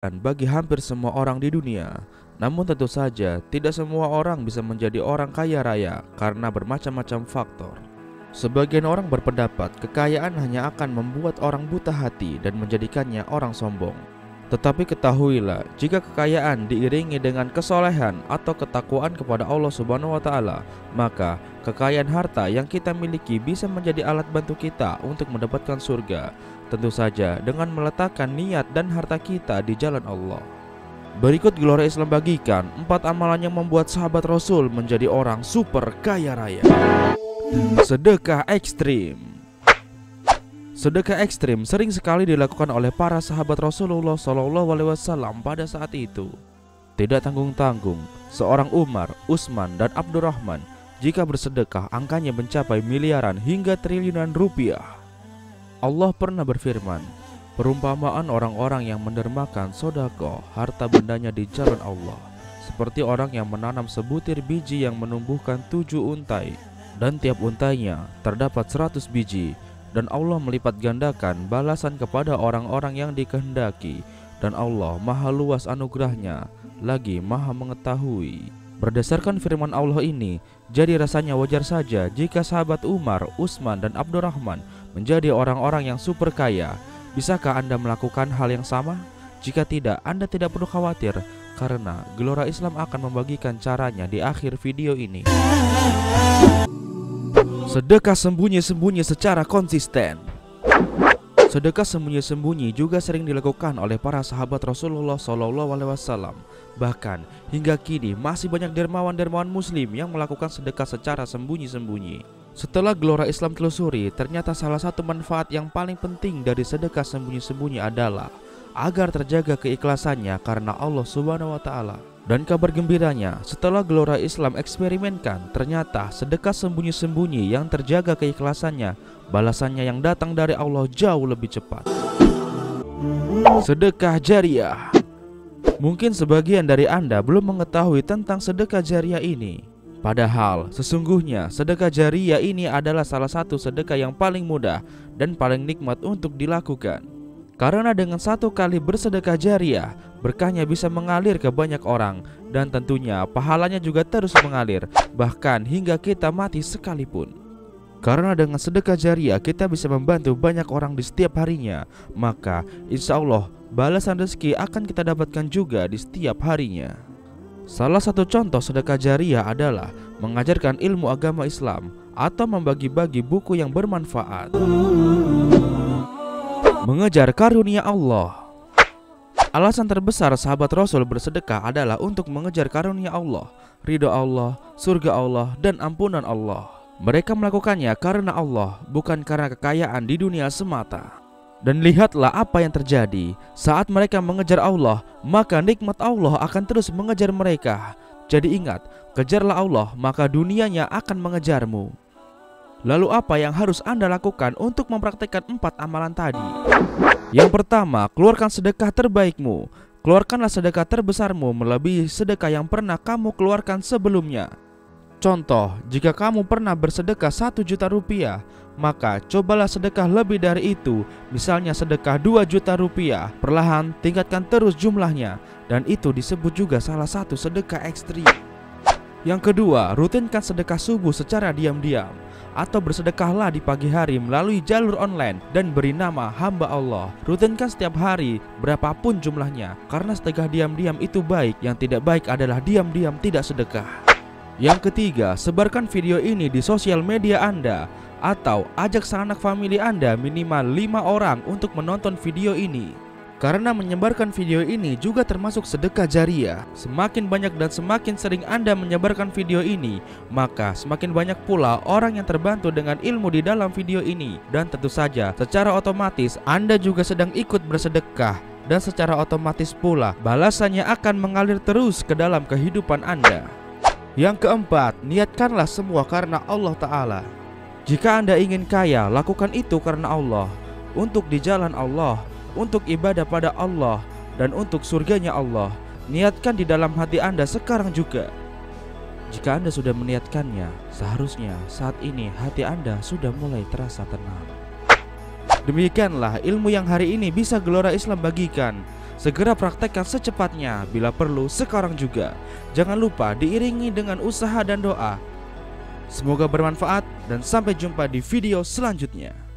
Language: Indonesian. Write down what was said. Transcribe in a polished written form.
bagi hampir semua orang di dunia. Namun tentu saja tidak semua orang bisa menjadi orang kaya raya karena bermacam-macam faktor. Sebagian orang berpendapat kekayaan hanya akan membuat orang buta hati dan menjadikannya orang sombong. Tetapi ketahuilah, jika kekayaan diiringi dengan kesolehan atau ketakwaan kepada Allah Subhanahu wa Ta'ala, maka kekayaan harta yang kita miliki bisa menjadi alat bantu kita untuk mendapatkan surga. Tentu saja dengan meletakkan niat dan harta kita di jalan Allah. Berikut Gelora Islam bagikan 4 amalan yang membuat sahabat Rasul menjadi orang super kaya raya. Sedekah ekstrim. Sedekah ekstrim sering sekali dilakukan oleh para sahabat Rasulullah SAW pada saat itu. Tidak tanggung-tanggung, seorang Umar, Utsman, dan Abdurrahman jika bersedekah angkanya mencapai miliaran hingga triliunan rupiah. Allah pernah berfirman, perumpamaan orang-orang yang mendermakan sedekah harta bendanya di jalan Allah, seperti orang yang menanam sebutir biji yang menumbuhkan 7 untai, dan tiap untainya terdapat 100 biji, dan Allah melipat gandakan balasan kepada orang-orang yang dikehendaki, dan Allah maha luas anugerahnya, lagi maha mengetahui. Berdasarkan firman Allah ini, jadi rasanya wajar saja jika sahabat Umar, Utsman, dan Abdurrahman menjadi orang-orang yang super kaya. Bisakah Anda melakukan hal yang sama? Jika tidak, Anda tidak perlu khawatir, karena Gelora Islam akan membagikan caranya di akhir video ini. Sedekah sembunyi-sembunyi secara konsisten. Sedekah sembunyi-sembunyi juga sering dilakukan oleh para sahabat Rasulullah SAW. Bahkan hingga kini masih banyak dermawan-dermawan muslim yang melakukan sedekah secara sembunyi-sembunyi. Setelah Gelora Islam telusuri, ternyata salah satu manfaat yang paling penting dari sedekah sembunyi-sembunyi adalah agar terjaga keikhlasannya karena Allah Subhanahu wa Ta'ala. Dan kabar gembiranya, setelah Gelora Islam eksperimenkan, ternyata sedekah sembunyi-sembunyi yang terjaga keikhlasannya, balasannya yang datang dari Allah jauh lebih cepat. Sedekah jariah. Mungkin sebagian dari Anda belum mengetahui tentang sedekah jariah ini. Padahal sesungguhnya sedekah jariah ini adalah salah satu sedekah yang paling mudah dan paling nikmat untuk dilakukan. Karena dengan satu kali bersedekah jariah, berkahnya bisa mengalir ke banyak orang, dan tentunya pahalanya juga terus mengalir, bahkan hingga kita mati sekalipun. Karena dengan sedekah jariah kita bisa membantu banyak orang di setiap harinya, maka insya Allah balasan rezeki akan kita dapatkan juga di setiap harinya. Salah satu contoh sedekah jariah adalah mengajarkan ilmu agama Islam atau membagi-bagi buku yang bermanfaat. Mengejar karunia Allah. Alasan terbesar sahabat Rasul bersedekah adalah untuk mengejar karunia Allah, ridha Allah, surga Allah, dan ampunan Allah. Mereka melakukannya karena Allah, bukan karena kekayaan di dunia semata. Dan lihatlah apa yang terjadi. Saat mereka mengejar Allah, maka nikmat Allah akan terus mengejar mereka. Jadi ingat, kejarlah Allah, maka dunianya akan mengejarmu. Lalu apa yang harus Anda lakukan untuk mempraktikkan 4 amalan tadi? Yang pertama, keluarkan sedekah terbaikmu. Keluarkanlah sedekah terbesarmu melebihi sedekah yang pernah kamu keluarkan sebelumnya. Contoh, jika kamu pernah bersedekah 1 juta rupiah, maka cobalah sedekah lebih dari itu. Misalnya sedekah 2 juta rupiah. Perlahan tingkatkan terus jumlahnya, dan itu disebut juga salah satu sedekah ekstrim. Yang kedua, rutinkan sedekah subuh secara diam-diam, atau bersedekahlah di pagi hari melalui jalur online dan beri nama hamba Allah. Rutinkan setiap hari berapapun jumlahnya, karena sedekah diam-diam itu baik. Yang tidak baik adalah diam-diam tidak sedekah. Yang ketiga, sebarkan video ini di sosial media Anda, atau ajak sanak famili Anda minimal 5 orang untuk menonton video ini. Karena menyebarkan video ini juga termasuk sedekah jariah. Semakin banyak dan semakin sering Anda menyebarkan video ini, maka semakin banyak pula orang yang terbantu dengan ilmu di dalam video ini. Dan tentu saja secara otomatis Anda juga sedang ikut bersedekah, dan secara otomatis pula balasannya akan mengalir terus ke dalam kehidupan Anda. Yang keempat, niatkanlah semua karena Allah Ta'ala. Jika Anda ingin kaya, lakukan itu karena Allah, untuk di jalan Allah, untuk ibadah pada Allah, dan untuk surganya Allah. Niatkan di dalam hati Anda sekarang juga. Jika Anda sudah meniatkannya, seharusnya saat ini hati Anda sudah mulai terasa tenang. Demikianlah ilmu yang hari ini bisa Gelora Islam bagikan. Segera praktekkan secepatnya, bila perlu sekarang juga. Jangan lupa diiringi dengan usaha dan doa. Semoga bermanfaat dan sampai jumpa di video selanjutnya.